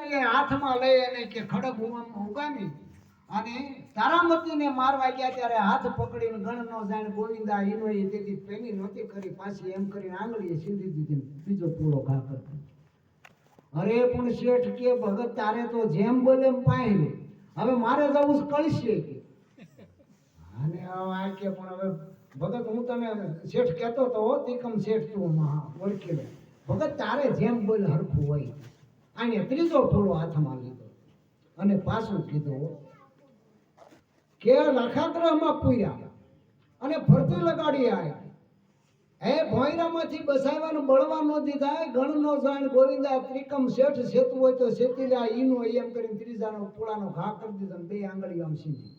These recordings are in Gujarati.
દેવીએ હાથમાં લઈ અને કે ખડક ઉગામી અને તારામતીને મારવા ગયા ત્યારે હાથ પકડીને ગણ નો જાણ ગોવિંદા ઈનો એ તેથી પેલી નહોતી કરી પાછી એમ કરીને આંગળીએ સીધી દીધી બીજો પૂળો ઘા કરતો. અરે પણ શેઠ કે ભગત તારે તો જેમ બોલે એમ પાય હવે મારે જવું કળશે કે અને આ કે પણ હવે ભગત હું તને શેઠ કહેતો તો ત્રિકમ શેઠ તું ઓળખી લે ભગત તારે જેમ બોલે હરખું હોય. આને ત્રીજો પૂળો હાથમાં લીધો અને પાછું કીધું કે લાખાગ્રહમાં પૂર્યા અને ફરતી લગાડી આય હે ભોયરામાંથી બસાવવાનું બળવા ન દીધા ગણ નો જાણ ગોવિંદા ત્રિકમ શેઠ સેતું હોય તો સેતી લે ઈનો એમ કરીને ત્રીજાનો પૂળાનો ઘા કરી દીધો બે આંગળીઓ આમ સીધી.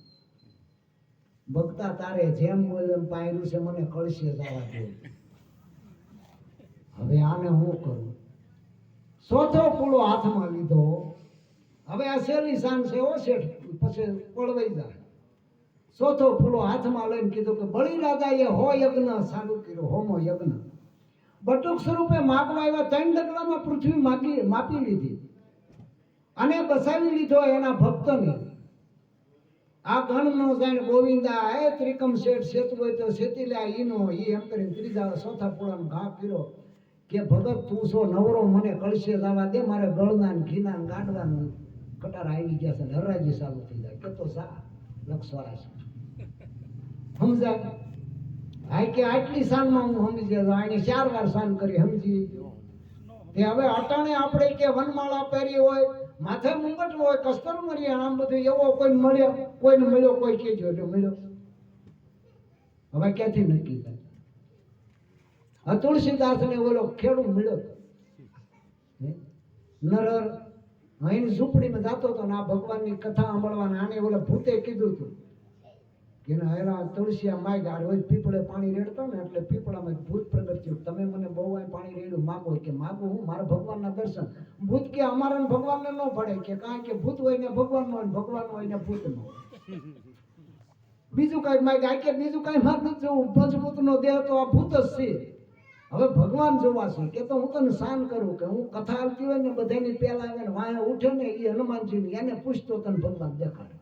ભક્તા તારે જેમ બોલે એમ પાયરું છે મને કળશે જવા દે. હવે આને હું કરું? ચોથો પૂળો હાથમાં લીધો. હવે આ સેલી સાંગ છે ઓ શેઠ પછી પડવાઈ જાય. ચોથો પૂળો હાથમાં લઈને કીધું કે બળી રાજાએ હો યજ્ઞ ચાલુ કર્યો હોમો યજ્ઞ બટુક સ્વરૂપે માગવા આવ્યા 3 ડગલામાં પૃથ્વી માપી લીધી અને બસાવી લીધો એના ભક્તને. આ ગણ નો જાણ ગોવિંદા હે ત્રિકમ શેઠ સેતું હોય તો સેતી લે ઈનો ઈ એમ કરીને ત્રીજા ચોથા પૂળાનો ઘા કર્યો કે ભગત તું છો નવરો મને કળશે જવા દે મારે ગળના ઘીના ગાંડવાનું કટાર આવી ગયા છે હરાજી ચાલુ થઈ જાય કે તો સા લક્ષવાળા છે સમજાય. હા કે આટલી સાનમાં હું સમજી ગયો આને 4 વાર સાન કરી સમજી તે હવે અટાણે આપણે કે વનમાળા પહેરી હોય માથે મુંગટ હોય કસ્તર મરી આમ બધું એવો કોઈ મળ્યો કોઈને મળ્યો કોઈ કેજો એટલે મળ્યો હવે ક્યાંથી નક્કી થાય? આ તુલસીદાસ ને ઓલો ખેડૂ મળ્યો નરર અહીં ઝૂંપડીમાં જાતો હતો ને આ ભગવાનની કથા સાંભળવાના આને ઓલા ભૂતે કીધું હતું કે હેરા તુલસીયા માગ્યા રોજ પીપળે પાણી રેડતો ને એટલે પીપળામાં ભૂત પ્રગટ થયું તમે મને બહુ પાણી રેડ્યું માગો કે માગું હું મારા ભગવાનના દર્શન. ભૂત કે અમારા ભગવાનને ન પડે કે કારણ કે ભૂત હોય ને ભગવાન હોય ભગવાન હોય ને ભૂત નો બીજું કઈ માગ્યા કે બીજું કઈ માગ નથી પંચભૂત નો દેહ તો આ ભૂત જ છે. હવે ભગવાન જોવા છે કે તો હું તને શાન કરું કે હું કથા આવતી હોય ને બધાની પેલા આવે ને વાયા ઉઠે ને એ હનુમાનજી એને પૂછતો તને ભગવાન દેખાડે.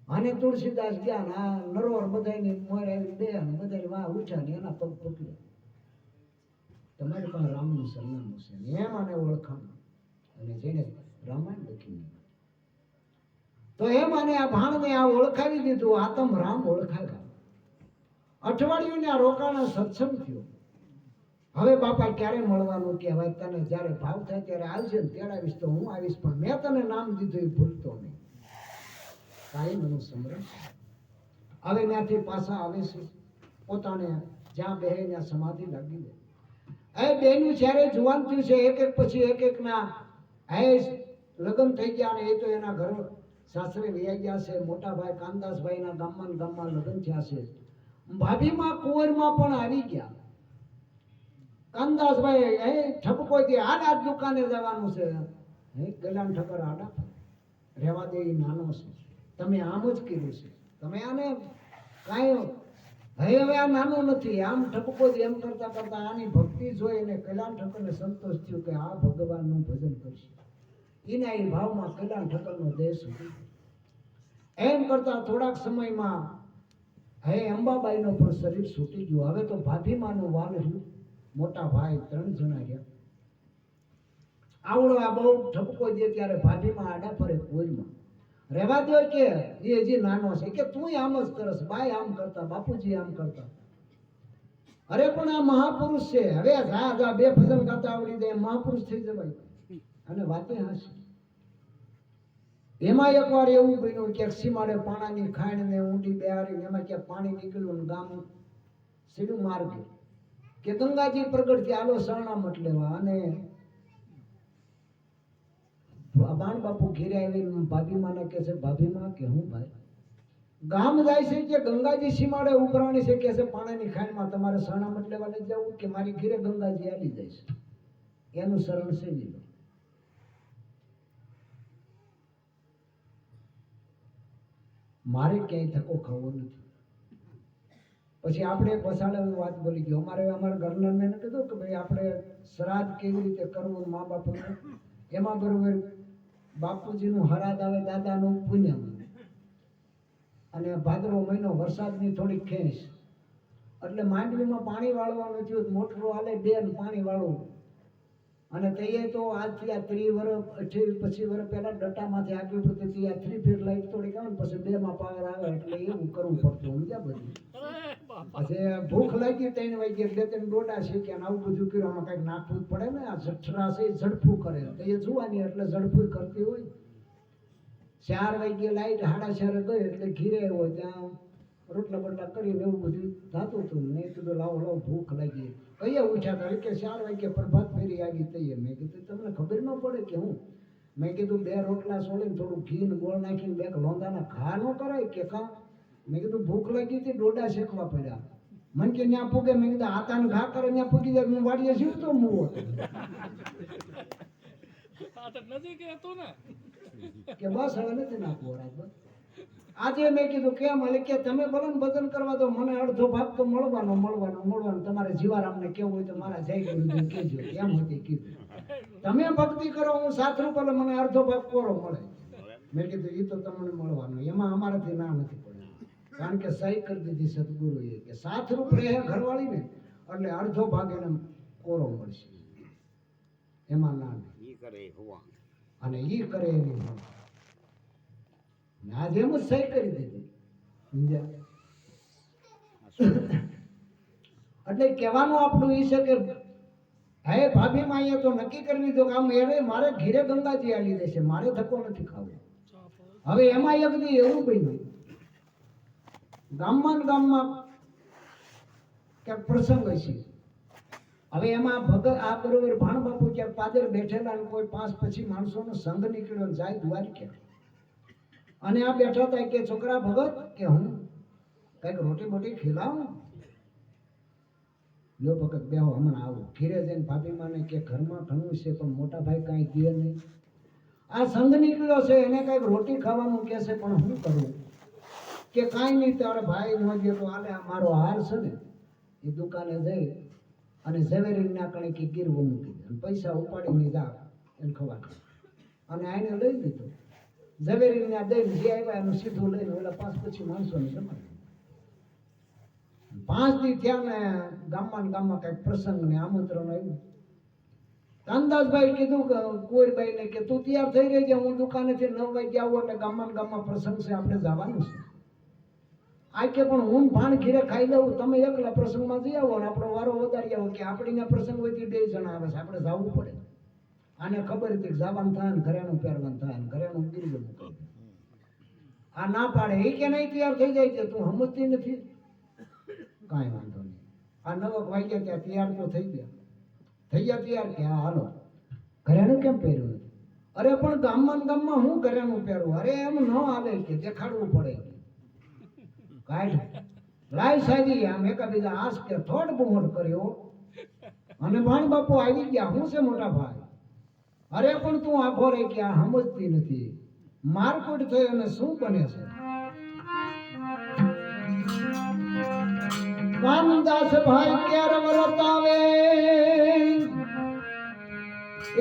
અને તુલસીદાસ ગયા ને આ નરોર બધાની મોર આવી બે ને બધાની વાહ ઉઠ્યા ને એના પગ પકડ્યા તમારી પાસે રામનું સરનામું છે ને એમ આને ઓળખાણ અને જેને રામાયણ લખી તો એમ આને આ ભાણને આ ઓળખાવી દીધું આતમ રામ ઓળખાવ્યા. અઠવાડિયું આ રોકાણા સત્સંગ થયો. હવે બાપા ક્યારે મળવાનું કે હવે તને જ્યારે ભાવ થાય ત્યારે આવશે ને તેડાવીશ તો હું આવીશ પણ મેં તને નામ દીધું એ ભૂલતો નહીં. કાંઈ મનું સમરણ હવે ત્યાંથી પાછા આવે છે પોતાને જ્યાં બે ત્યાં સમાધિ લાગી દે. એ બેનું જ્યારે જુવાન થયું છે એક એક પછી એક ના લગ્ન થઈ ગયા ને એ તો એના ઘર સાસરે વૈયા ગયા છે. મોટા ભાઈ કાનદાસભાઈના ગામમાં લગ્ન થયા છે. ભાભીમાં કુંવરમાં પણ આવી ગયા. કાનદાસભાઈ ઠપકો દે આ દુકાને જવાનું છે ગલામ ઠકર આડા રહેવા દે નાનો છે તમે આમ જ કર્યું છે તમે આને કાંઈ હવે આ નાનું નથી આમ ઠપકો જ એમ કરતા કરતા આની ભક્તિ જોઈ અને કૈલાન ઠક્કરને સંતોષ થયો કે આ ભગવાનનું ભજન કરશે. એના એ ભાવમાં કૈલાન ઠક્કરનો દેશ હતો. એમ કરતા થોડાક સમયમાં અંબાબાઈનો પણ શરીર છૂટી ગયું. હવે તો ભાભીમાનું વાલ રહ્યું. મોટા ભાઈ 3 જણા રહ્યા. આવડો આ બહુ ઠપકો દે ત્યારે ભાભીમાં આડા ફરે કોઈમાં રહેવા દો કે એ હજી નાનો છે કે તું આમ જ કરસ બાઈ આમ કરતા બાપુજી આમ કરતા. અરે પણ આ મહાપુરુષ છે હવે જા બે ભજન ગાતા આવડી જાય મહાપુરુષ થઈ જવાય અને વાતે હાસી. એમાં એકવાર એવું બન્યું કે સીમાડે પાણાની ખાણ ને ઊંડી બેહારી એમાં ક્યાંક પાણી નીકળ્યું ને ગામ સીડું માર્ગ કે ગંગાજી પ્રગટ થી આલો શરણામત લેવા. અને બાણ બાપુ ઘેરે આવી ભાભીમાને કહે છે ભાભીમા કે હું ભાઈ ગામ જાય છે કે ગંગાજી સીમાડે ઉભરાણી છે કે છે પાણીની ખાણમાં તમારે શરણામત લેવા લઈ જવું કે મારી ઘેરે ગંગાજી આવી જાય છે એનું શરણ છે લીધું. મારે ક્યાંય ધક્કો ખાવો નથી. પછી આપણે એક વસાડે વાત બોલી ગયો અમારા ઘરના મેં કીધું કે ભાઈ આપણે શ્રાદ્ધ કેવી રીતે કરવું મા બાપને એમાં બરોબર બાપુજીનું હરાદ આવે દાદાનું પુણ્ય અને ભાદરવો મહિનો વરસાદની થોડીક ખેંચ એટલે માંડવીમાં પાણી વાળવાનું થયું મોટરું હાલે બેન પાણી વાળવું અને તઈએ તો આજથી આ 30 વર્ષ 28 25 વર્ષ પહેલા ડટામાંથી આગળ પડતી આ 3 ફીટ લાઈટ થોડીક આવે ને પછી 2 માં પાવર આવે એટલે એવું કરવું પડતું સમજ્યા બધું. પછી ભૂખ લાગી 3 વાગે 2-3 ડોડા શેક્યા ને આવું બધું કર્યું. આમાં કંઈક નાખવું જ પડે ને. આ જઠરા છે ઝડપું કરે તો એ જોવાની એટલે ઝડપું કરતી હોય. 4 વાગે લાઈટ 4:30 ગઈ એટલે ઘીરે હોય ત્યાં રોટલા બોટલા કરીને એવું બધું થતું હતું. મેં કીધું લાવો ભૂખ લાગી. કઈએ ઉઠ્યા હતા કે 4 વાગે પ્રભાત ફેરી આવી તઈએ. મેં કીધું તમને ખબર ન પડે કે હું. મેં કીધું 2 રોટલા સોળીને થોડું ઘી ને ગોળ નાખીને 2 લોંદાના ઘા ન કરાય કે કાં. મેં કીધું ભૂખ લાગી હતી ડોડા શેકવા પડ્યા. મને કે ત્યાં પૂગે. મેં કીધું આતાને ઘા કરે ત્યાં પૂગી જાય. હું વાડીએ જીવતો મૂવો કે બસ હવે નથી નાખવો રાત. આજે મેં કીધું કેમ એટલે કે તમે બોલો ને ભજન કરવા તો મને અડધો ભાગ તો મળવાનો તમારે જીવારામને કેવું હોય તો મારા જય ગુરુદેવ કહેજો એમ હતી કીધું. તમે ભક્તિ કરો હું 7 રૂપિયા મને અડધો ભાગ કોરો મળે. મેં કીધું એ તો તમને મળવાનો એમાં અમારાથી ના નથી પડે કારણ કે સહી કરી દીધી સદગુરુએ કે 7 રૂપિયા ઘરવાળી ને એટલે અડધો ભાગ એને કોરો મળશે એમાં ના અને ઈ કરે એની આજે એમ જ સહી કરી દીધી એટલે કહેવાનું આપણું એ છે કે હે ભાભી માં અહીંયા તો નક્કી કરી લીધું કે આમ એને મારે ઘીરે ગંગાજી આલી દેશે મારે ધક્કો નથી ખાવો. હવે એમાં એક દી એવું બન્યું ગામમાં ક્યાંક પ્રસંગ હશે. હવે એમાં ભગત આ બરોબર ભાણ બાપુ ક્યાંક પાદર બેઠેલા ને કોઈ 5 પછી માણસોનો સંઘ નીકળ્યો જાય દ્વારકા અને આ બેઠા હતા કે છોકરા ભગત કે હું કઈક રોટી બોટી ખીલાવું. લો ભગત બેહો હમણાં આવું. ઘીરે જઈને ભાભી માને કે ઘરમાં ઘણું છે પણ મોટા ભાઈ કાંઈ દે નહીં. આ સંઘ નીકળ્યો છે એને કઈક રોટી ખાવાનું કે છે પણ હું કરું કે કાંઈ નહીં તારે ભાઈ ન દે તો આલે આ મારો હાર છે ને એ દુકાને જઈ અને ઝવેરી ના કણે કે ગીરવું મૂકી દે પૈસા ઉપાડીને જા એને ખવા અને આને લઈ લીધો. ઝવેરી ના દઈને જે આવ્યા એનું સીધું લઈને ઓલા 5 પછી માણસોને જમાડ્યું. 5 દી થયા ને ગામમાં કઈક પ્રસંગ ને આમંત્રણ આવ્યું. કાનદાસભાઈ કીધું કે કુંવરબાઈ ને કે તું તૈયાર થઈ રહી છે હું દુકાનેથી 9 વાગે આવું એટલે ગામમાં પ્રસંગ છે આપણે જવાનું છે. આ કે પણ હું ભાણ ઘીરે ખાઈ લઉં તમે એકલા પ્રસંગમાં જઈ આવો ને આપણો વારો વધારી આવો કે આપણીને પ્રસંગ હોય 2 જણા આવે છે આપણે જવું પડે. આને ખબર હતી કે જવાનું થાય ને ઘરેણું પહેરવાનું થાય ને ઘરેણું ગીરવે મૂકે. આ ના પાડે એ કે નહીં તૈયાર થઈ જાય છે તું સમજતી નથી. કાંઈ વાંધો નહીં. આ 9 વાગ્યા ત્યાં તૈયાર તો થઈ ગયા તૈયાર કે હા હાલો ઘરેણું કેમ પહેર્યું. અરે પણ ગામમાં હું ઘરેણું પહેરવું. અરે એમ ન હાલે કે દેખાડવું પડે. કાઢ લાય સાજી આમ એકાબીજા આસ કે થોડ બુમોડ કર્યો અને ભાણ બાપુ આવી ગયા. હું છે મોટા ભાઈ. અરે પણ તું આખો રે કે આ સમજતી નથી. મારકુટ થઈ અને શું બને છે. કાનદાસ ભાઈ કેર વરતાવે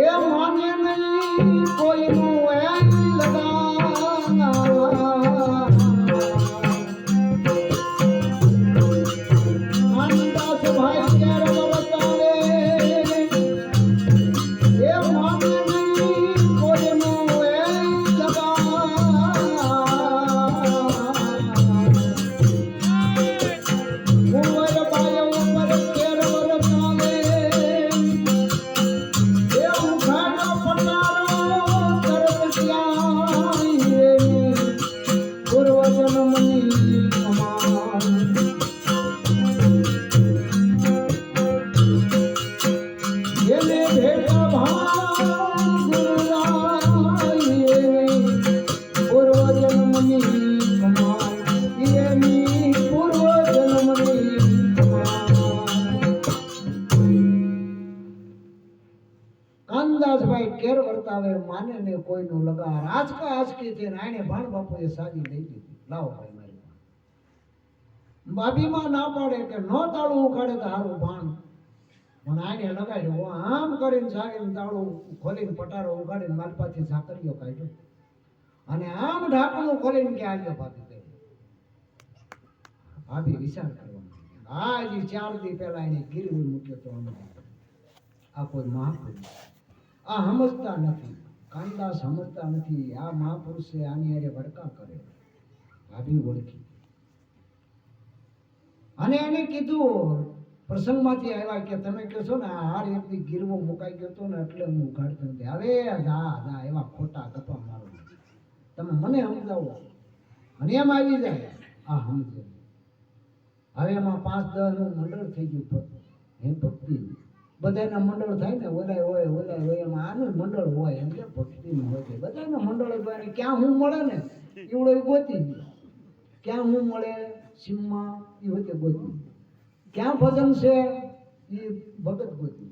એ માને નહીં કોઈનું એમ લગા. કાનદાસભાઈ કેર વર્તાવે માને ને કોઈનું લગાર આજકી છે આને ભાણ બાપુએ સાજી લઈ દીધી. લાવો ભાઈ મારી ભાભીમાં ના પાડે કે નો તાળું ઉખાડે તો હારું ભાણ મને આને લગાડ્યો આમ કરીને સાડીને તાળું ખોલીને પટારો ઉગાડીને મારી પાછી સાકરીઓ કાઢ્યો અને આમ ઢાંકણું ખોલીને કે આવ્યો ભાભી કહે ભાભી વિચાર કરવા આજે 4 દી પહેલા એને ગીરવી મૂક્યો તો અમે આ કોઈ મહાપુરુષ આ સમજતા નથી કાંડા સમજતા નથી આ મહાપુરુષે આની હારે વડકા કરે ભાભી ઓળખી અને એને કીધું પ્રસંગમાંથી આવ્યા કે તમે કહો છો ને આ હાર એક દી ગીરવો મુકાઈ ગયો હતો ને એટલે હું ઉઘાડતો નથી હવે જા એવા ખોટા ગપ્પા મારો તમે મને સમજાવો અને એમ આવી જાય આ સમજે હવે એમાં 5-10 નું મંડળ થઈ ગયું હે ભક્તિ બધાના મંડળ થાય ને ઓલાય હોય એમાં આનું મંડળ હોય એમ કે ભક્તિનું હોય છે બધાના મંડળ હોય ક્યાં હું મળે ને એવડો ગોતી ગયો ક્યાં હું મળે સીમમાં એ હોય ગોતી ક્યાં ભજન છે એ ભગત ગોતી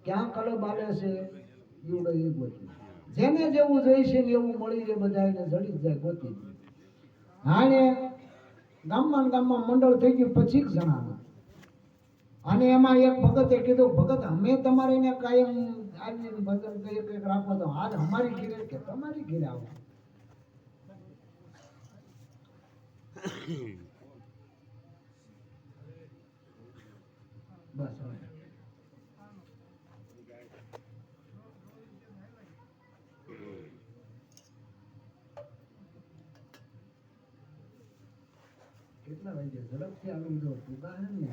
ક્યાં કલબ આલે છે એવડો એ ગોતી જેને જેવું જોઈશે ને એવું મળી જાય બધા એને જડી જાય ગોતી હાને ગામમાં મંડળ થઈ ગયું 25 જણાનું અને એમાં એક ભગતે કીધું ભગત અમે તમારે એને કાયમ આવીને ભજન કંઈક રાખો તો આજ અમારી ઘીરે કે તમારી ઘીરે આવો બસ કેટલા વાગે ઝડપથી આવી જો ટૂંકા હે ને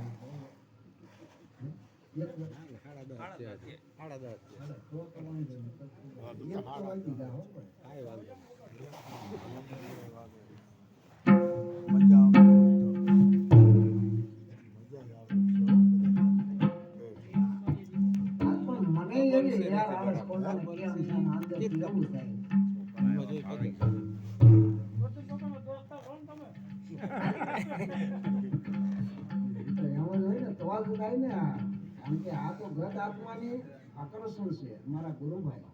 આ તો ગત આત્માની આકર્ષણ છે મારા ગુરુભાઈ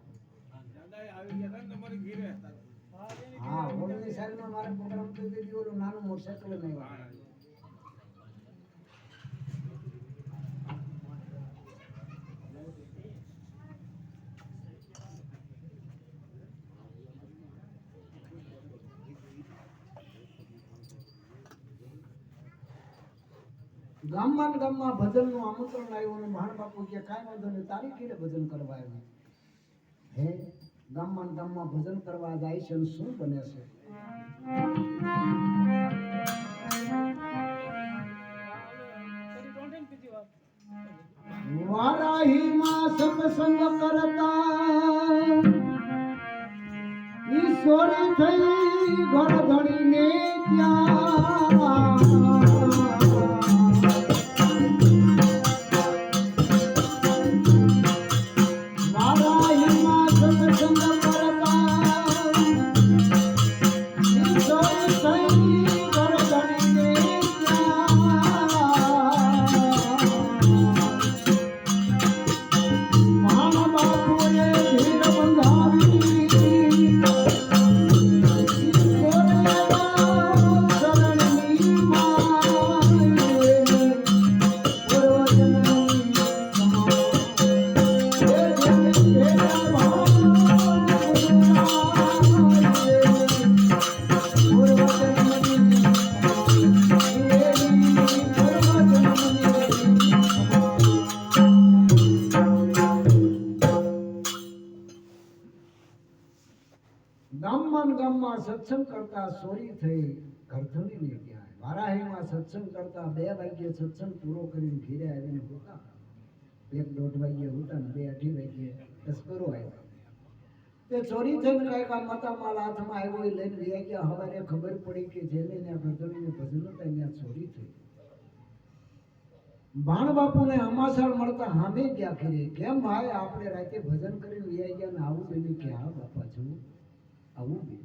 હા ઓળની સાઈડમાં મારા પ્રોગ્રામ થઈ ગયો ઓલું નાનું મોટરસાઇકલ નહીં ગામમાં ભજનનું આમંત્રણ આવ્યું અને ભાણ બાપુ કે કાંઈ વાંધો નહીં તારી ઘરે ભજન કરવા આવ્યું હે ગામમાં ભજન કરવા જાય છે શું બને છે વારાહીમાં સત્સંગ કરતા ઈશ્વરી થઈ ઘર ધણીને ત્યાં ગામમાં સત્સંગ કરતા સોરી થઈ ઘરધણીને ત્યાં વારાહીમાં સત્સંગ કરતા 2 વાગ્યે સત્સંગ પૂરો કરીને ઘરે આવીને હોતા 1-1.5 વાગ્યે હોતા ને 2-2:30 વાગ્યે તસ્કરો આવ્યા તે ચોરી થઈને કાંઈક આ માતામાલ હાથમાં આવ્યો એ લઈને લઈ ગયા હવારે ખબર પડી કે જેને ત્યાં ઘરધણીને ભજન હતા ત્યાં ચોરી થઈ ભાણ બાપુને હમાસર મળતા હામે ગયા કરી કેમ ભાઈ આપણે રાતે ભજન કરીને લઈ ગયા ને આવું બેની કે હા બાપા છું આવું બે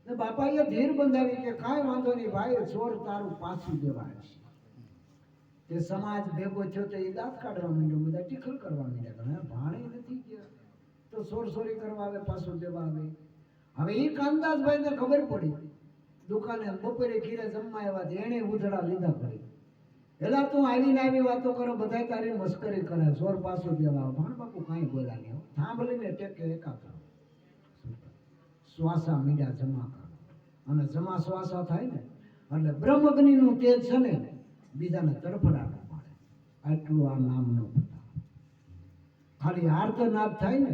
ને બાપાએ ધીર બંધાવી કે કાંઈ વાંધો નહીં ભાઈ ચોર તારું પાછું દેવાય છે તે સમાજ ભેગો થયો તો એ દાંત કાઢવા માંડ્યો બધા ટીખલ કરવા માંડ્યા ઘણા ભાણે નથી ગયા તો ચોરી કરવા આવે પાછું દેવા આવે હવે એ કાંદાજભાઈ ને ખબર પડી દુકાને બપોરે ઘીરે જમવા આવ્યા એને ઉધડા લીધા કરી એલા તું આવીને આવી વાતો કરો, બધા તારી મસ્કરી કરે, સોર પાછું દેવા. ભાણ બાપુ કાંઈ બોલ્યા નહીં. સાંભળીને ટેકે એકાગ્ર શ્વાસા મીડા જમા કરો, અને જમા શ્વાસા થાય ને એટલે બ્રહ્મગ્નિનું તેજ છે ને બીજાને તડફડાટ પાડે. આટલું આ નામનો બતાવ. ખાલી આર્તનાદ થાય ને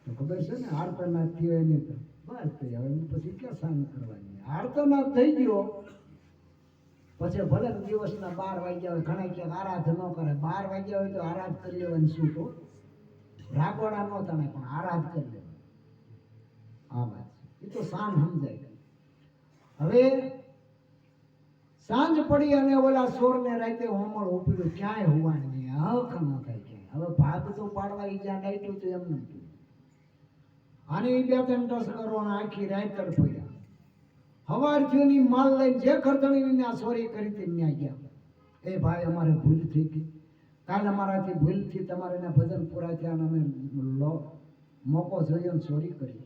તો ખબર છે ને, આર્તનાદ થયો એની તો બસ થઈ. હવે પછી ક્યાં શાંત કરવાની? આર્તનાદ થઈ ગયો પછી ભલે દિવસના 12 વાગ્યા હોય, ઘણા ક્યાંક આરાધ ન કરે. 12 વાગ્યા હોય તો આરાધ કરી લેવાની. શું તો રાગવાડા ન તને પણ આરાધ કરી લેવાની. આ વાત એ તો સાંજ સમજાય. હવે સાંજ પડી અને ઓલા સોરને રાતે હોમળ ઉપડ્યું, ક્યાંય હોવાનું નહીં, હક ન થાય ક્યાંય. હવે ભાગ તો પાડવા ઈજા ડાયટું તો એમ નથી. આની 2-3 ટસ કરો અને આખી રાત તડફડ્યા. હવાર થયોની માલ લઈને જે ખરદણીને આ સોરી કરી હતી ત્યાં ગયા. એ ભાઈ અમારે ભૂલ થઈ ગઈ, કાલ અમારાથી ભૂલથી તમારે એના ભજન પૂરા થયા અને અમે મોકો જોયો ને ચોરી કરી.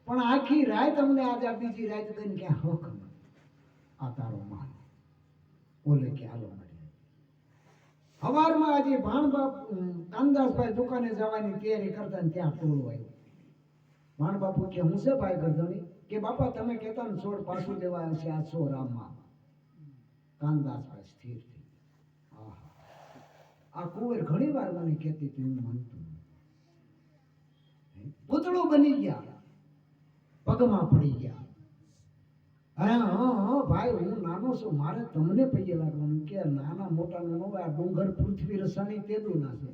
પણ આખી રાત અમને આજે બીજી રાત ગઈને ક્યાં હક નથી. આ તારો માલ બોલે કે હાલો મળે. હવારમાં આજે ભાણબાપ કાનદાસભાઈ દુકાને જવાની તૈયારી કરતા ને ત્યાં ટોળું આવ્યું. ભાણબાપુ કે હું છે ભાઈ ગરધણી? કે બાપા તમે કહેતા ને સોર પાછું દેવા છે આ સોર આમાં. કાનદાસભાઈ સ્થિર થઈ. આ કુંવર ઘણી વાર મને કહેતી હતી, હું માનતું. પૂતળો બની ગયા, પગમાં પડી ગયા. હા ભાઈ હું નાનો છું, મારે તમને પૈયે લાગવાનું. કે નાના મોટાનું ન હોય, આ ડુંગર પૃથ્વી રસાણી તેદું ના છે.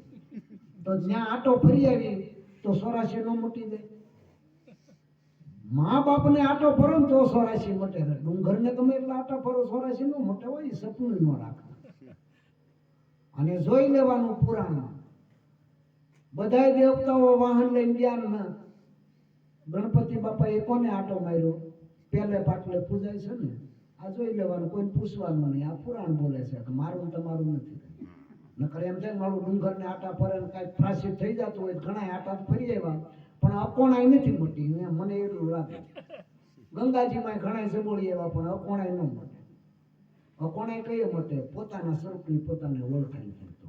તો જ્યાં આટો ફરી આવી તો 84 નો મોટી જાય. મા બાપને આટો ફરો ને તો 84 મોટે. ડુંગરને તમે એટલા આટા ફરો 84 નો મોટે હોય, સપનું ન રાખે. અને જોઈ લેવાનું પુરાણમાં બધા દેવતાઓ વાહન લઈને ગયા. ગણપતિ બાપાએ કોને આટો માર્યો? પહેલે પાટલે પૂજાય છે ને. આ જોઈ લેવાનું, કોઈને પૂછવાનું નહીં. આ પુરાણ બોલે છે કે મારું તમારું નથી. નકર એમ થાય મારું ડુંગરને આટા ફરે ને કાંઈક પ્રાસિદ્ધ થઈ જતું હોય. ઘણા આટા ફરી આવ્યા પણ અકોણાય નથી મોટી. મને એટલું લાગે. ગંગાજીમાં ઘણા જબોળી એવા પણ અકોણાય ન મોટે. અકોણાય કઈ મોટે? પોતાના સ્વરૂપની પોતાને ઓળખાઈ શકતો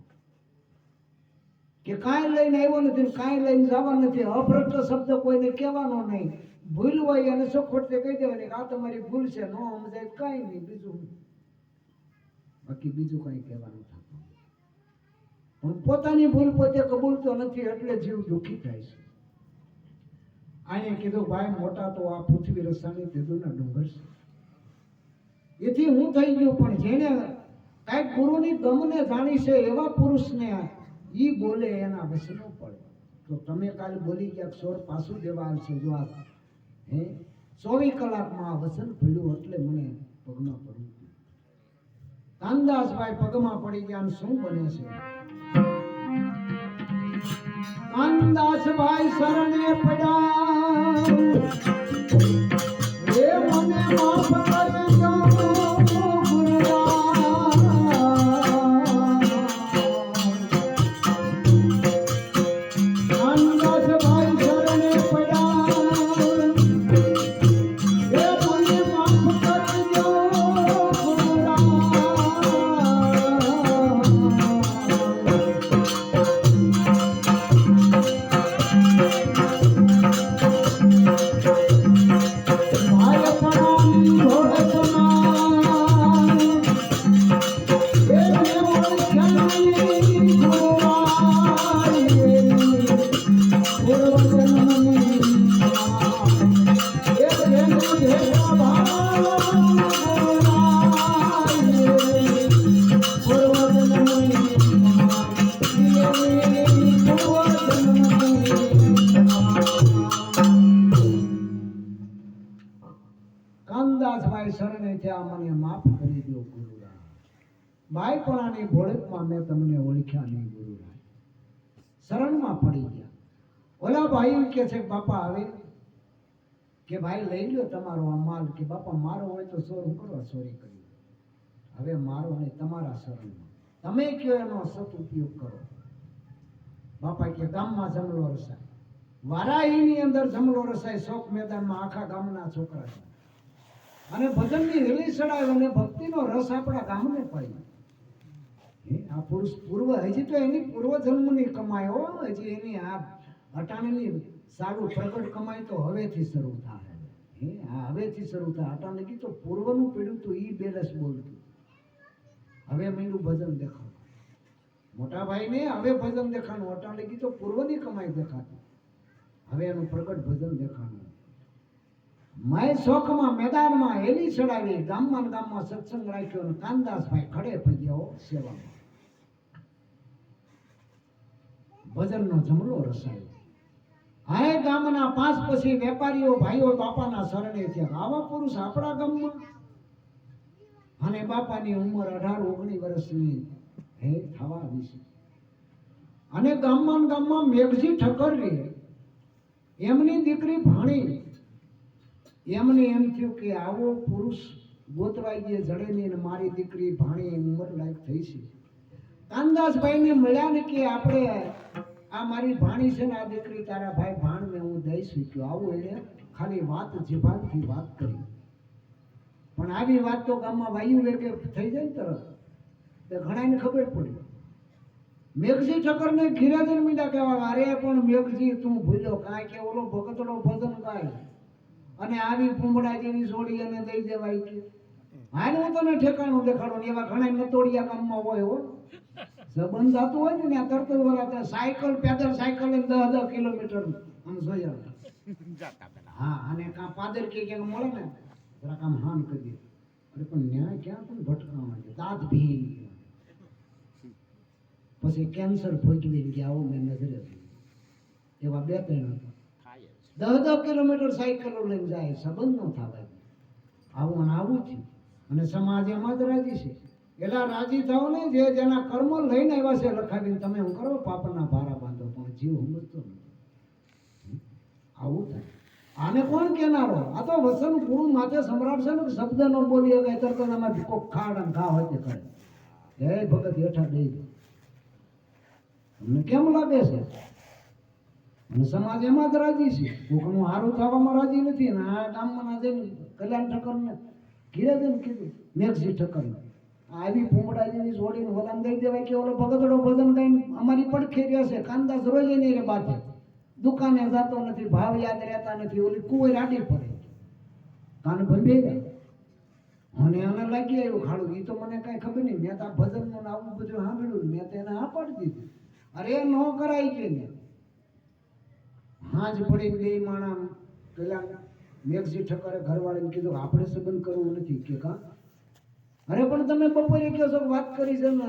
કે કાંઈ લઈને આવ્યો નથી, કાંઈ લઈને જવા નથી. અભ્રષ્ટ શબ્દ કોઈને કહેવાનો નહીં. ભૂલ હોય અને સખોટે કહી દેવાની કે આ તમારી ભૂલ છે, નો સમજાય કાંઈ નહીં. બીજું બાકી બીજું કાંઈ કહેવાનું થતું. પણ પોતાની ભૂલ પોતે કબૂલતો નથી એટલે જીવ દુઃખી થાય છે. આને કીધું ભાઈ મોટા તો આ પૃથ્વી રસાણી કીધું ના ડુંગર છે. એથી હું થઈ ગયું. પણ જેને કાંઈક ગુરુની ગમને જાણી છે એવા પુરુષને ઈ બોલે એના વસનો પડે. તો તમે કાલે બોલી ગયા સોર પાછું દેવા આવશે. જો આ 24 કલાકમાં આ વસન ભૂલ્યું એટલે મને પગમાં પડ્યું. કાનદાસભાઈ પગમાં પડી ગયા. શું બને છે? કાનદાસભાઈ શરણે પડ્યા, એ મને માફ કરજો કાનદાસભાઈ શરણે થયા, મને માફ કરી દો ગુરુરાજ. બાળપણાની ભોળકમાં મેં તમને ઓળખ્યા નહીં ગુરુરાજ. શરણમાં પડી ગયા. ઓલા ભાઈ કે છે બાપા આવે કે ભાઈ લઈ લો તમારો આ માલ. કે બાપા મારો હોય તો સોર હું કરવા ચોરી કરી? હવે મારો નહીં, તમારા શરણમાં તમે કયો એનો સદઉપયોગ કરો. બાપા કે ગામમાં જમલો રસાય, વારાહીની અંદર જમલો રસાય. શોક મેદાનમાં આખા ગામના છોકરા છે. અને ભજનની હેલી ચડાવે અને ભક્તિનો રસ આપણા ગામને પાય. આ પુરુષ પૂર્વ હજી તો એની પૂર્વજન્મની કમાઈ હો, હજી એની આ અટાણીની સારું પ્રગટ કમાઈ તો હવેથી શરૂ થાય. આ હવેથી શરૂ થાય. અટાણે કીધું પૂર્વનું પીડ્યું તો ઈ બેલેસ બોલતું. હવે મીંડું ભજન દેખાડું મોટા ભાઈને, હવે ભજન દેખાડું. અટાણે કીધું પૂર્વની કમાઈ દેખાતી, હવે એનું પ્રગટ ભજન દેખાડું. મેં શોખમાં મેદાનમાં હેલી ચડાવી, ગામમાં ગામમાં સત્સંગ રાખ્યો અને કાનદાસભાઈ ખડે પગ્યા સેવામાં. ભજનનો જમલો રસાયો. હાય ગામના પાંચ પછી વેપારીઓ ભાઈઓ બાપાના શરણે થયા. આવા પુરુષ આપણા ગામમાં? અને બાપાની ઉંમર 18-19 વર્ષની હે થવા આવી છે. અને ગામમાં ગામમાં મેઘજી ઠક્કર રે, એમની દીકરી ભાણી. એમને એમ થયું કે આવો પુરુષ ગોતવાઈ ગયે જડે નહીં, મારી દીકરી ભાણી ઉંમર લાયક થઈ છે. કાનદાસભાઈને મળ્યા ને કે આપણે આ મારી ભાણી છે ને, આ દીકરી તારા ભાઈ ભાણને હું દઈ શક્યો. આવું એને ખાલી વાત જીભાનથી વાત કરી. પણ આવી વાત તો ગામમાં વાયુ વેગે થઈ જાય ને તરત, તો ઘણાને ખબર પડી. મેઘજી ઠક્કરને ઘીરાજન મીંડા કહેવા, અરે પણ મેઘજી તું ભૂલ્યો કાંઈ કે ઓલો ભગતડો ભજન ગાય અને આવી પૂંબડા જેવી જોડી અને દઈ દેવાય કે હાલ હું તને ઠેકાણું દેખાડું. ને એવા ઘણા નતોડિયા કામમાં હોય હો, સંબંધ થતું હોય ને ત્યાં તરત બોલાતા સાયકલ પેદલ સાયકલ 10-10 કિલોમીટર આમ જોયા. હા, અને કાં પાદર કે ક્યાંક મળે ને જરાક આમ હાન કરી દે. અરે પણ ન્યાય ક્યાં પણ ભટકા માંડે, દાંત ભી પછી કેન્સર ભોગવી ગયા. આવું મેં નજરે એવા 2-3 હતા. 10-10 કિલોમીટર સાયકલો લઈને જાય, સંબંધ ન થવાય. આવું અને આવું થયું. અને સમાજ એમાં જ રાજી છે. એલા રાજી થાવ ને જે જેના કર્મ લઈને આવ્યા છે લખાવીને, તમે હું કરો પાપના ભારા બાંધો, પણ જીવ સમજતો નથી. આવું થાય. આને કોણ કેનારો? આ તો વસન પૂરું માથે સમ્રાટ છે ને, શબ્દ ન બોલી શકે તરત આમાં કોક ખાડ અને ઘા હોય તે કરે. હે ભગત હેઠા દઈ દો. તમને કેમ લાગે છે? અને સમાજ એમાં જ રાજી છે. કોકનું હારું થવામાં રાજી નથી. ને આ ગામમાં ના જઈને કલ્યાણ ઠક્કરને ઘીરે જઈને કીધું, મેઘજી ઠક્કરને આવી ભૂમડા જેવી જોડીને વલામ દઈ દેવાય કે ઓલો ભગતડો ભજન ગાઈને અમારી પડખે રહેશે. કાનદાસ રોજ નહીં રે બાથે, દુકાને જતો નથી, ભાવ યાદ રહેતા નથી, ઓલી કુંવર આડી પડે, કાન ભંભી ગયા. અને એને લાગી આવ્યું ખાડું. એ તો મને કઈ ખબર નહીં. મેં તો ભજનનું આવું બધું સાંભળ્યું, મેં તો એને હા પાડી દીધી. અરે ન કરાય કે ને હાજ પડીને બે માણા પેલા મેઘજી ઠક્કરે ઘરવાળીને કીધું આપણે સંબંધ કરવું નથી કે કા. અરે પણ તમે બપોરે કહો છો વાત કરી છે ને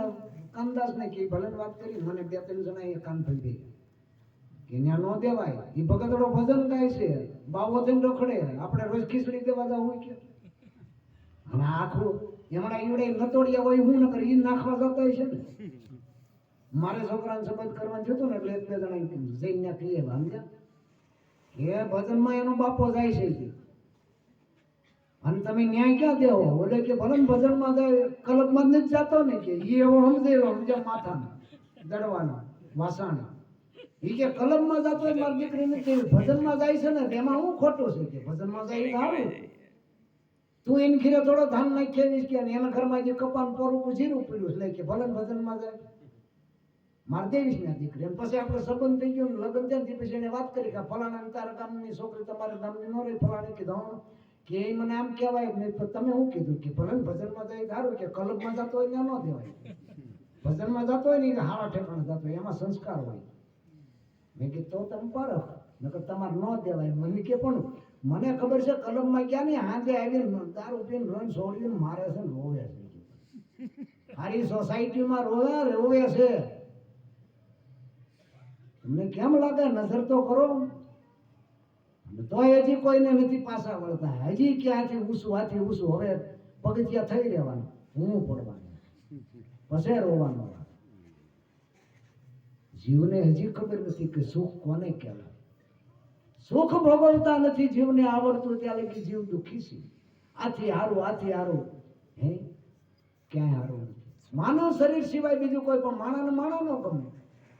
કાનદાસને કે ભલે વાત કરી. મને 2-3 જણા એ કાન થઈ ગઈ કે ત્યાં ન દેવાય. એ ભગતડો ભજન ગાય છે, બાવો થઈને રખડે, આપણે રોજ ખીચડી દેવા જવું હોય કે. અને આખું એમણા ઈવડે નતોડિયા હોય, હું ન કરી ઈ નાખવા જતા હોય છે ને. મારે છોકરાને સંબંધ કરવાનું થયું ને એટલે 1-2 જણા જઈને કહીએ સમજ્યા કે ભજનમાં એનો બાપો જાય છે અને તમે ન્યાય ક્યાં દેવો? ઓલે કે ભલે ભજનમાં જાય, કલબમાં જ જતો ને કે ઈ એવો સમજે માથાનો દડવાનો વાસણ. ઈ કે કલબમાં જતો હોય મારી દીકરી નથી, ભજનમાં જાય છે ને તેમાં હું ખોટું છે કે ભજનમાં જાય સારું. તું એને ખીરે થોડો ધાન નાખી કે એના ઘરમાં જે કપાન પોરું જીરું પીડ્યું એટલે કે ભલે ભજનમાં જાય માર દેવીશ ને દીકરી. પછી આપણે સંબંધ થઈ ગયો, લગ્ન થયા પછી એને વાત કરી કે ફલાણા તારા ગામની છોકરી તમારા ગામની ન રહી. ફલાણે કીધું કે મને આમ કહેવાય. તમે શું કીધું કે ભલે ભજનમાં જાય સારું, કે કલબમાં જતો હોય ત્યાં ન દેવાય. ભજનમાં જતો હોય ને હારા ઠેકાણે જતો હોય, એમાં સંસ્કાર હોય. મેં કીધું તો તમે પરખ નકર તમારે ન દેવાય. મને કે પણ મને ખબર છે કલમમાં ક્યાં નહીં, હાજે આવીને દારૂ પીને રન છોડીને મારે છે ને રોવે છે. સારી સોસાયટીમાં રોવે છે. તમને કેમ લાગે? નજર તો કરો. તો હજી કોઈને નથી પાછા વળતા. હજી ક્યાંથી ઊસું હાથી ઊસું. હવે પગથિયા થઈ રહેવાનું, હું પડવાનું, પછી રોવાનું. જીવને હજી ખબર નથી કે સુખ કોને કહેવાય. સુખ ભોગવતા નથી જીવને આવડતું, ત્યાં લગી જીવ દુઃખી છે. આથી હારું હે ક્યાંય હારું નથી. માનવ શરીર સિવાય બીજું કોઈ પણ માણાને માણો ન ગમે,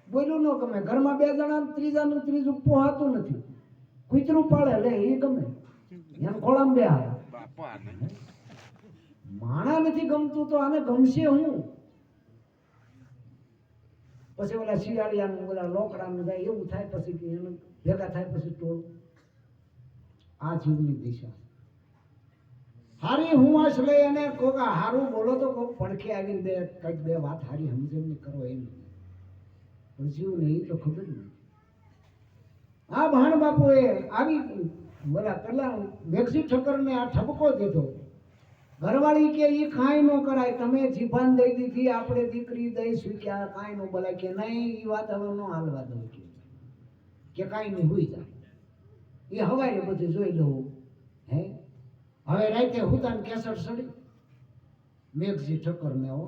બોલ્યું ન ગમે. ઘરમાં 2 જણા ત્રીજાનું ત્રીજું પોહાતું નથી. કૂતરું પાળે લે એ ગમે, એમ ખોળામાં બે આવે. બાપા ને માણા નથી ગમતું તો આને ગમશે હું. પછી ઓલા શિયાળિયાનું ઓલા લોકડાનું જાય એવું થાય, પછી કે એને ભેગા થાય પછી ટોળ. આ જીવની દિશા હારી હુંવાશ લઈ અને કોક હારું બોલો તો કોક પડખે આવીને બે કઈક બે વાત હારી સમજણ કરો એમ, પણ જીવ નહીં તો ખબર નહીં. આ ભાણ બાપુએ આવી બોલા પેલા મેઘજી ઠક્કરને આ ઠપકો દીધો. ઘરવાળી કે ઈ કાંઈ ન કરાય, તમે જીભાન દઈ દીધી, આપણે દીકરી દઈ સ્વીક્યા, કાંઈ ન બોલાય. કે નહીં ઈ વાત હવે ન હાલવા દઉં કે કાંઈ નહીં હોઈ જાય, એ હવારે બધું જોઈ લઉં. હે હવે રાતે હુતાન કેસર સડી મેઘજી ઠક્કર ને હો,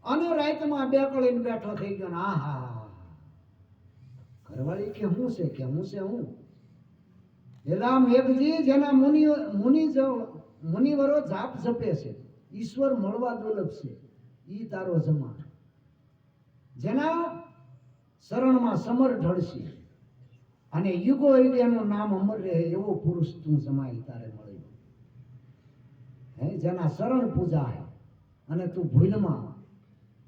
અને રાતમાં બે કળીને બેઠો થઈ ગયો ને આહા. ઘરવાળી કે હું છે કે હું છે હું એલા મેઘજી જેના મુનિવરો જાપ જપે છે, ઈશ્વર મળવા દુર્લભ છે, ઈ તારો જમા. જેના શરણમાં સમર ઢળશે અને યુગો એનું નામ અમર રહે એવો પુરુષ તું જમાય તારે મળ્યો. હે જેના શરણ પૂજા હે અને તું ભૂલમાં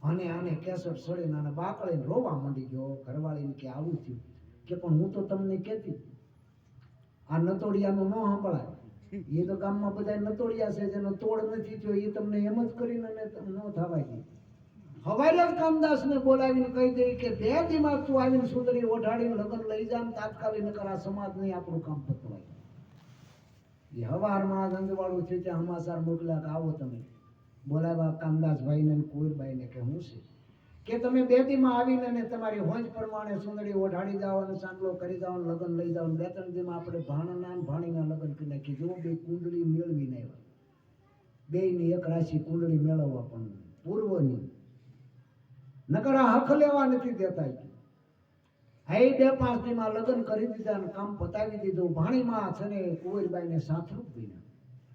અને આને કેસર સળીને આને બાકળીને રોવા માંડી ગયો. ઘરવાળીને કે આવું થયું કે પણ હું તો તમને કહેતી આ નતોડિયાનું ન સાંભળાય. એ તો ગામમાં બધા નતોડિયા છે જેનો તોડ નથી થયો, એ તમને એમ જ કરીને ન થવાય ગઈ. હવારે જ કામદાસને બોલાવીને કહી દે કે બે દીમાં તું આવીને સુંદરી ઓઢાડીને લગ્ન લઈ જા ને તાત્કાલિક નકર આ સમાજ નહીં આપણું કામ પતવાય. એ હવારમાં ગંદવાળું છે ત્યાં સમાચાર મોકલ્યા કે આવો તમે. બોલાવ્યા કામદાસભાઈને કોઈરબાઈને કે હું છે કે તમે બે દીમાં આવીને ને તમારી હોંજ પ્રમાણે સુંદરી ઓઢાડી જાઓ અને ચાંદલો કરી જાઓ ને લગ્ન લઈ જાઓ. બે ત્રણ દીમાં આપણે ભાણાના ને ભાણીના લગ્ન કરી નાખી. જો બે કુંડળી મેળવીને આવ્યા, બેયની એક રાશિ કુંડળી મેળવવા પણ પૂર્વની નકર આ હક લેવા નથી દેતા. હે 2-5 દીમાં લગ્ન કરી દીધા ને કામ પતાવી દીધું. ભાણીમાં છે ને કુંવરબાઈને સાથરૂપ દીધા,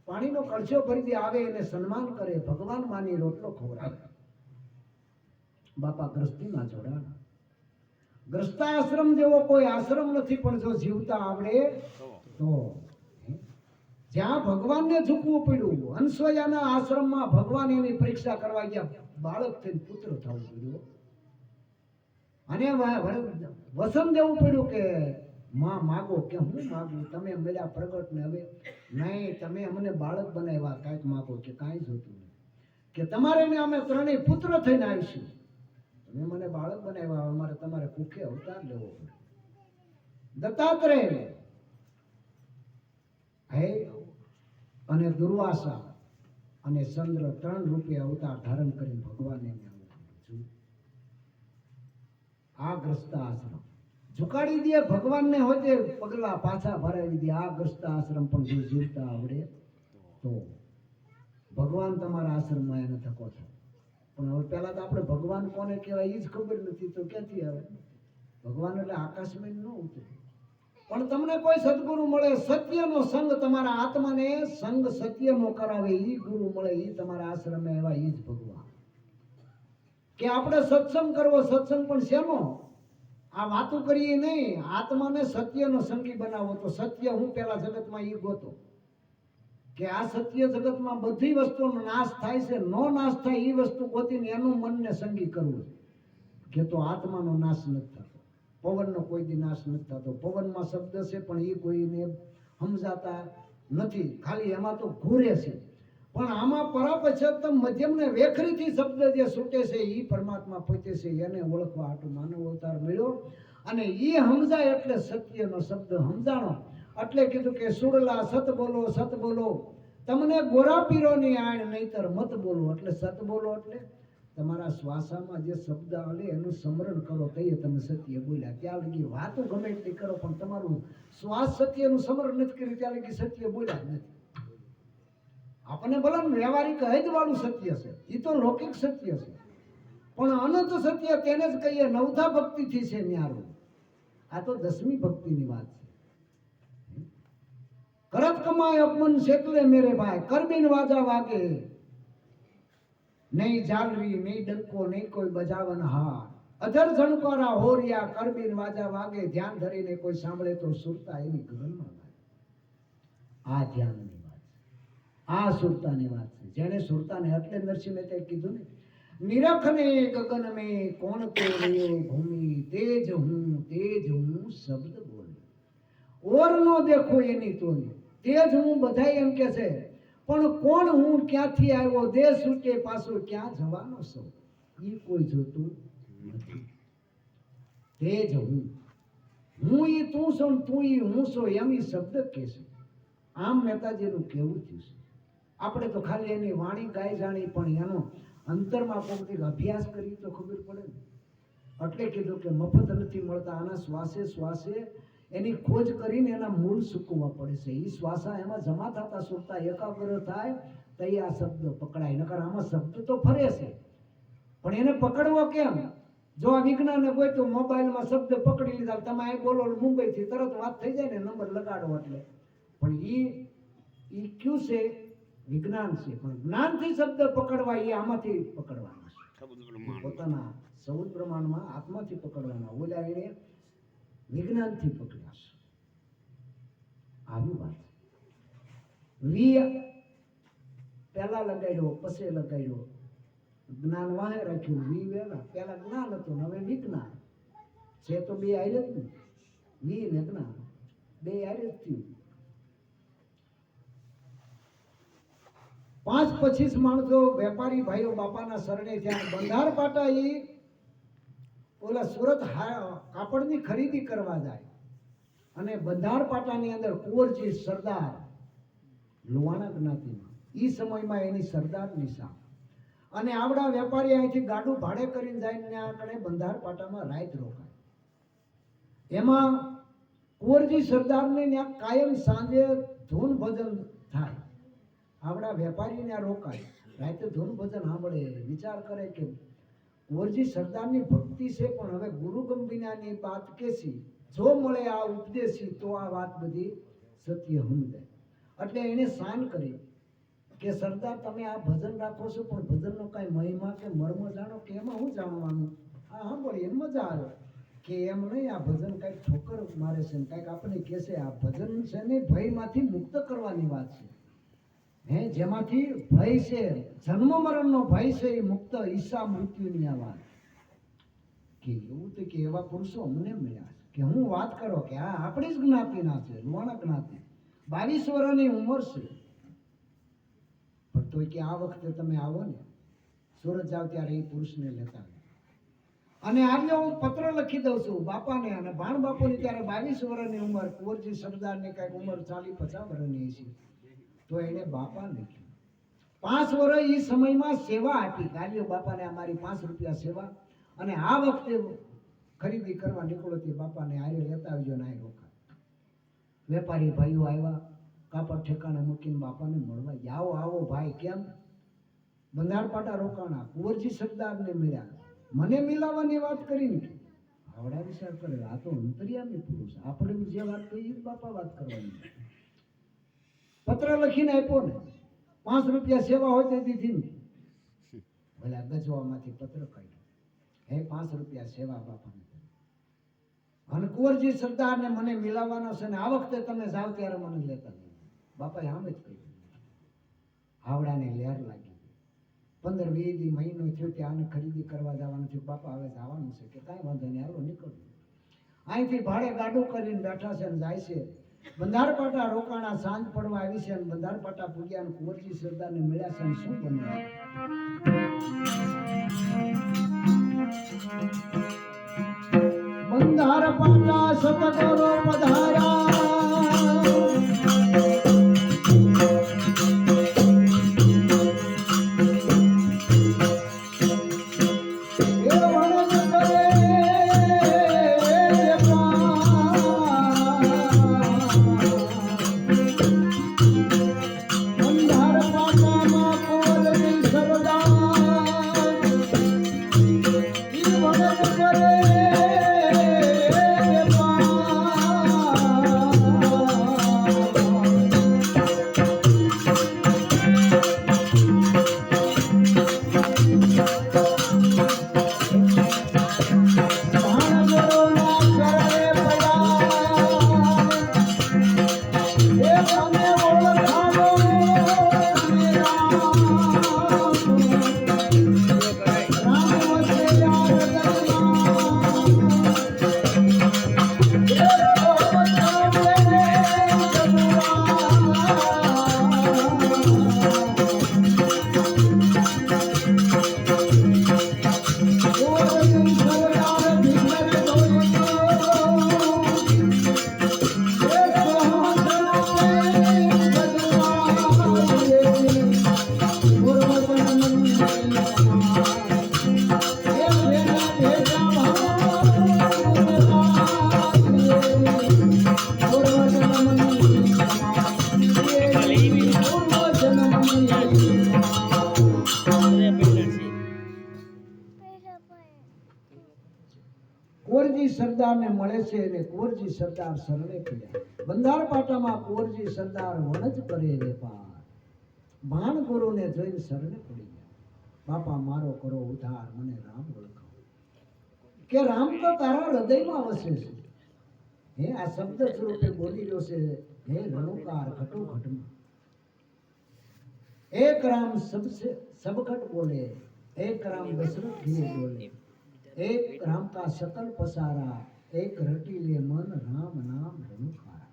પાણીનો કળશો ભરી દે, આવે એને સન્માન કરે, ભગવાન માની રોટલો ખવડાવે. બાપા ગ્રસ્તીમાં જોડાણા. ગ્રસ્તાશ્રમ જેવો કોઈ આશ્રમ નથી, પણ જો જીવતા આવડે તો. જ્યાં ભગવાનને ઝૂકવું પડ્યું, હંસોયાના આશ્રમમાં ભગવાન એની પરીક્ષા કરવા ગયા, બાળક થઈને પુત્ર થવું પડ્યું અને વસન દેવું પડ્યું કે માં માગો. કે હું માગું, તમે મળ્યા પ્રગટ ને હવે નહીં, તમે અમને બાળક બનાવ્યા, કાંઈક માગો. કે કાંઈ જોતું નહીં, કે તમારે ને અમે ત્રણેય પુત્ર થઈને આવીશું, તમે મને બાળક બનાવ્યા, અમારે તમારે કુખે અવતાર લેવો પડે. દત્તાત્રેય હે અને દુર્વાસા અને ચંદ્ર 3 રૂપે અવતાર ધારણ કરીને ભગવાનને આ ગ્રસ્ત આશ્રમ ઝુકાડી દે, ભગવાનને હોતે પગલા પાછા ભરાવી દે. આ ગ્રસ્ત આશ્રમ પણ જો જીવતા આવડે તો ભગવાન તમારા આશ્રમમાં એને થકો થાય. પણ હવે પહેલા તો આપણે ભગવાન કોને કહેવાય એ જ ખબર નથી, તો ક્યાંથી આવે ભગવાન? એટલે આકાશમાં ન ઉતરે. પણ તમને કોઈ સદગુરુ મળે, સત્યનો સંગ તમારા આત્માને સંગ સત્યનો કરાવે, એ ગુરુ મળે, એ તમારા આશ્રમે આવ્યા, એ જ ભગવાન. કે આપણે સત્સંગ કરવો, સત્સંગ પણ શેનો? આ વાતો કરીએ નહીં, આત્માને સત્યનો સંગી બનાવો. તો સત્ય હું પેલા જગતમાં એ ગોતો કે આ સત્ય જગતમાં બધી વસ્તુનો નાશ થાય છે, નો નાશ થાય એ વસ્તુ ગોતીને એનું મનને સંગી કરવું. કે તો આત્માનો નાશ નથી થતો, પવનનો કોઈ દી નાશ નથી થતો. પવનમાં શબ્દ છે પણ એ કોઈને સમજાતા નથી, ખાલી એમાં તો ઘૂરે છે. પણ આમાં પરાપશ્ચાત્તમ મધ્યમને વેખરીથી શબ્દ જે છૂટે છે એ પરમાત્મા પોતે છે. એને ઓળખવા હાટુ માનવ અવતાર મળ્યો અને એ સમજાય એટલે સત્યનો શબ્દ સમજાણો. એટલે કીધું કે સુરલા સત બોલો, સત બોલો, તમને ગોરા પીરોની આણ નહીતર મત બોલો. એટલે સત બોલો એટલે તમારા શ્વાસામાં જે શબ્દ આવે એનું સ્મરણ કરો, કહીએ તમે સત્ય બોલ્યા. ત્યાં લગી વાતો ગમે એટલી કરો પણ તમારું શ્વાસ સત્યનું સ્મરણ નથી કર્યું ત્યાં લગી સત્ય બોલ્યા જ નથી. આપણને ભલે વ્યવહારિક હૈદ વાળું સત્ય છે, એ તો લૌકિક સત્ય છે, પણ અનંત સત્ય તેને જ કહીએ નવધા ભક્તિથી છે ન્યારું. આ તો 10મી ભક્તિની વાત છે. કરત કમાય અપમન શેકલે મેરે ભાઈ, કરબીન વાજા વાગે, નહીં જાલરી નહીં ડંકો નહીં કોઈ બજાવન હાર, અધર ઝણકારા હોરિયા, કરબીન વાજા વાગે, ધ્યાન ધરીને કોઈ સાંભળે તો સુરતા એની ગગનમાં લાગે. આ ધ્યાનની વાત છે. આ સુરતાની વાત છે. જેણે સુરતાને એટલે નરસિંહ મહેતાએ કીધું ને, નિરખને ગગન में कौन को रयो भूमि तेज हूँ शब्द बोले और नो देखो એની તોલી તેજ હું બધાય એમ કે છે, પણ કોણ હું, ક્યાંથી આવ્યો, દેશ છૂટે પાછો ક્યાં જવાનો છું, એ કોઈ જોતું નથી. તેજ હું ઈ તું છો, તું ઈ હું છો, એમ ઈ શબ્દ કે છે. આમ મહેતાજીનું કેવું થયું છે. આપણે તો ખાલી એની વાણી ગાઈ જાણી, પણ એનો અંતરમાં કોઈક અભ્યાસ કરી તો ખબર પડે ને. એટલે કીધું કે મફત નથી મળતા, આના શ્વાસે શ્વાસે એની ખોજ કરીને એના મૂળ સૂકવવા પડે છે. એ શ્વાસા એમાં જમા થતા સુરતા એકાગ્ર થાય તો આ શબ્દ પકડાય. નકર આમાં શબ્દ તો ફરે છે, પણ એને પકડવો કેમ? જો આ વિજ્ઞાને કોઈ તો મોબાઈલમાં શબ્દ પકડી લીધા, તમે અહીં બોલો મુંબઈથી તરત વાત થઈ જાય ને, નંબર લગાડો એટલે. પણ ઈ ક્યું છે? વિજ્ઞાન છે. પણ જ્ઞાનથી શબ્દ પકડવા એ આમાંથી પકડવાના છે, પોતાના સૌદ પ્રમાણમાં આત્માથી પકડવાના. ઓલા એને વિજ્ઞાનથી પકડ્યા છે. આવી વાત. વી પહેલા લગાડ્યો, પછી લગાડ્યો, જ્ઞાન વાહે રાખ્યું. વી વેલા પહેલા જ્ઞાન હતું, હવે વિજ્ઞાન છે. તો બે આયર જ ને, વી ને જ્ઞાન બે આયર જ થયું. 5-25 માણસો વેપારી ભાઈઓ બાપાના શરણે થયા. બંધાર પાટા એ ઓલા સુરત કાપડની ખરીદી કરવા જાય, અને બંધાર પાટાની અંદર કુંવરજી સરદાર લુહાણા જ્ઞાતિમાં, એ સમયમાં એની સરદાર નિશા, અને આવડા વેપારી અહીંથી ગાડું ભાડે કરીને જાય, ત્યાં આગળ બંધાર પાટામાં રાત રોકાય. એમાં કુંવરજી સરદારને ત્યાં કાયમ સાંજે ધૂન ભજન થાય. આવડા વેપારીને રોકાય, રાતે ધૂન ભજન સાંભળે, વિચાર કરે કે કુંવરજી સરદારની ભક્તિ છે, પણ હવે ગુરુ ગંભીનાની વાત કેસી, જો મળે આ ઉપદેશી તો આ વાત બધી સત્ય સમજે. એટલે એને સાન કરી કે સરદાર તમે આ ભજન રાખો છો, પણ ભજનનો કાંઈ મહિમા કે મર્મ જાણો કે એમાં હું જાણવાનું? આ સાંભળીએ મજા આવે કે એમ નહીં, આ ભજન કાંઈક ઠોકર મારે છે ને કાંઈક આપણે કહેશે. આ ભજન છે ને ભયમાંથી મુક્ત કરવાની વાત છે. જેમાંથી ભય છે, જન્મ મરણનો ભય છે, એ મુક્ત, ઈચ્છા મૃત્યુની આ વાત. કે એવું તો કે એવા પુરુષો અમને મળ્યા કે હું વાત કરો કે આ આપણી જ જ્ઞાતિના છે, લુહાણા જ્ઞાતિ, 22 વર્ષની ઉંમર છે. પણ તોય કે આ વખતે તમે આવો ને, સુરત જાવ ત્યારે એ પુરુષને લેતા, અને આજે હું પત્ર લખી દઉં છું બાપાને અને ભાણ બાપુની. ત્યારે 22 વર્ષની ઉંમર, કુંવરજી સરદારની કાંઈક ઉંમર 40-50 વર્ષની છે. તો એને બાપા લખ્યું. 5 વર્ષ એ સમયમાં સેવા આપી. ગાલીઓ બાપાને અમારી 5 રૂપિયા સેવા, અને આ વખતે ખરીદી કરવા નીકળો તે બાપાને આરે લેતા આવજો ને આ રોકા. વેપારી ભાઈઓ આવ્યા, કાપડ ઠેકાણે મૂકીને બાપાને મળવા. આવો આવો ભાઈ, કેમ? બંધાર પાટા રોકાણા, કુંવરજી સરદારને મળ્યા, મને મિલાવવાની વાત કરીને. આવડા વિચાર કરે, આ તો અંતર્યામી પુરુષ, આપણે જે વાત કહી એ બાપા વાત કરવાની. પત્ર લખીને આપ્યો ને, 5 રૂપિયા સેવા હોય તે દીધી ને. ભલે ગજવામાંથી પત્ર કાઢ્યો, હે 5 રૂપિયા સેવા બાપાને, અને કુંવરજી સરદારને મને મિલાવવાનો છે ને આ વખતે તમે જાઓ ત્યારે મને લેતા નહીં. બાપાએ આમ જ કહ્યું. હાવડાને લહેર લાગી. 15-20 મહિનો થયો ત્યાં ખરીદી કરવા જવાનું થયું. બાપા હવે જવાનું છે કે કાંઈ વાંધો નહીં, હાલો નીકળવું. અહીંથી ભાડે ગાડું કરીને બેઠા છે ને જાય છે. બંધાર પાટા રોકાણા, સાંજ પડવા આવી છે, અને બંધાર પાટા પૂગ્યા અને કુંવરજી સરદારને મળ્યા છે. અને શું બન્યું? બંધાર પાટા સતગુરુ પધાર્યા, સરદારને મળે છે અને કુંવરજી સરદાર શરણે પડ્યા. બંધાર પાટામાં કુંવરજી સરદાર વણજ કરે વેપાર, ભાન ગુરુને જોઈને શરણે પડી ગયા. બાપા મારો કરો ઉદ્ધાર, મને રામ ઓળખાવો. કે રામ તો તારા હૃદયમાં વસે છે. હે આ શબ્દ સ્વરૂપે બોલી રહ્યો છે, હે રણુકાર ઘટોઘટમાં. एक राम सबसे सबकट बोले, एक राम दशरथ लिए बोले, एक राम का सकल पसारा, एक रटीले मन राम नाम रनुकारा.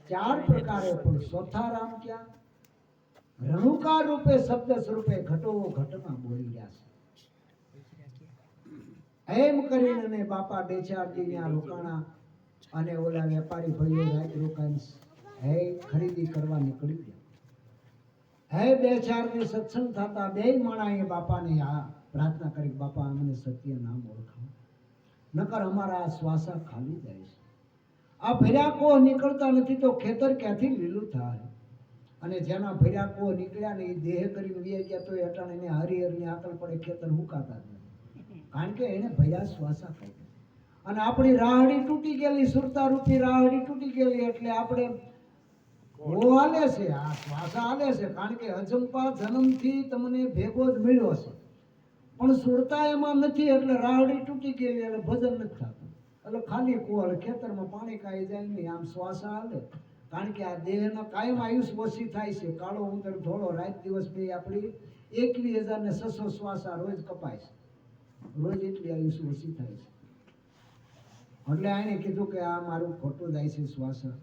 चार प्रकारे पण चौथा राम क्या? रनुकार रूपे शब्द स्वरूपे घटो घटમાં બોલી રહ્યા છે. એમ કરીને બાપા બે ચાર દી ત્યાં રોકાણા અને ઓલા વેપારી ભાઈઓ રાત રોકાઈને હે ખરીદી કરવા નીકળી ગયા. હે બે ચાર દી સત્સંગ થતા બે માણાએ બાપાને આ પ્રાર્થના કરી, બાપા અમને સત્ય નામ ઓળખાવો, નકર અમારા શ્વાસા ખાલી જાય છે. આ ભર્યાકો નીકળતા નથી તો ખેતર ક્યાંથી લીલું થાય? અને જેના ભર્યાકો નીકળ્યા ને એ દેહ કરીને વી ગયા તો અટાણે એને હરિહરની આકલ પડે, ખેતર હુકાતા જ નથી, કારણ કે એને ભર્યા શ્વાસા ખાઈ. અને આપણી રાહડી તૂટી ગયેલી, સુરતા રૂપી રાહડી તૂટી ગયેલી, એટલે આપણે હાલે છે, આ શ્વાસા હાલે છે, કારણ કે અજંપા જન્મથી તમને ભેગો જ મળ્યો છે, પણ સુરતા એમાં નથી, એટલે રાહડી તૂટી ગયેલી, એટલે ભજન નથી થતું, એટલે ખાલી કુવાલ ખેતરમાં પાણી કાઈ જાય નહીં, આમ શ્વાસા હાલે. કારણ કે આ દેહનો કાયમ આયુષ ઓછી થાય છે, કાળો ઉંદર ધોળો રાત દિવસ બે આપણી 21,600 શ્વાસા રોજ કપાય છે, રોજ એટલી આયુષ ઓછી થાય છે. એટલે આને કીધું કે આ મારું ખોટું જાય છે શ્વાસા.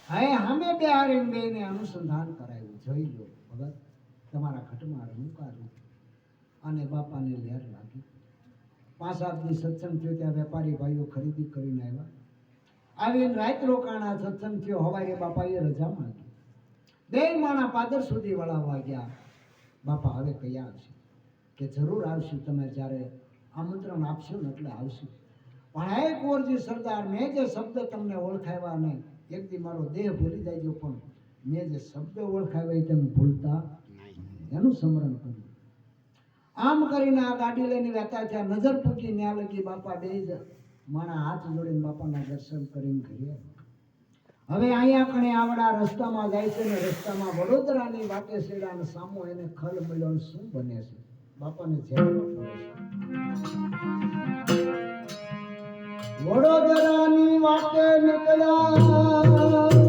હા અમે બે હારીને બેને અનુસંધાન કરાવ્યું, જોઈ લો ભગત તમારા ઘટમાં રણુકાર અને બાપાને લહેર લાગી. 5-7 દી સત્સંગ થયો, ત્યાં વેપારી ભાઈઓ ખરીદી કરીને આવ્યા. આવીને રાત રોકાણા, સત્સંગ થયો, હવારે બાપાએ રજા માંગી. બે માણા પાદર સુધી વળાવવા ગયા. બાપા હવે કયા આવશે? કે જરૂર આવશું, તમે જ્યારે આમંત્રણ આપશો ને એટલે આવશું. પણ હે કુંવરજી સરદાર, મેં જે શબ્દ તમને ઓળખાવ્યા ને, એક દી મારો દેહ ભૂલી જાય, પણ મેં જે શબ્દ ઓળખાવ્યા એ તમે ભૂલતા એનું સ્મરણ કર્યું. આમ કરીને આ ગાડી લઈને વહેતા થયા, નજર પૂકી ન્યા લગી બાપા બે જ માણા હાથ જોડીને બાપાના દર્શન કરીને ઘરે. હવે અહીંયા કણે આવડા રસ્તામાં જાય છે ને, રસ્તામાં વડોદરાની વાટે સેડાને સામો એને ખલ મળ્યો, શું બને છે? બાપાને ધ્યાનમાં પડે છે. વડોદરાની વાટે નીકળ્યા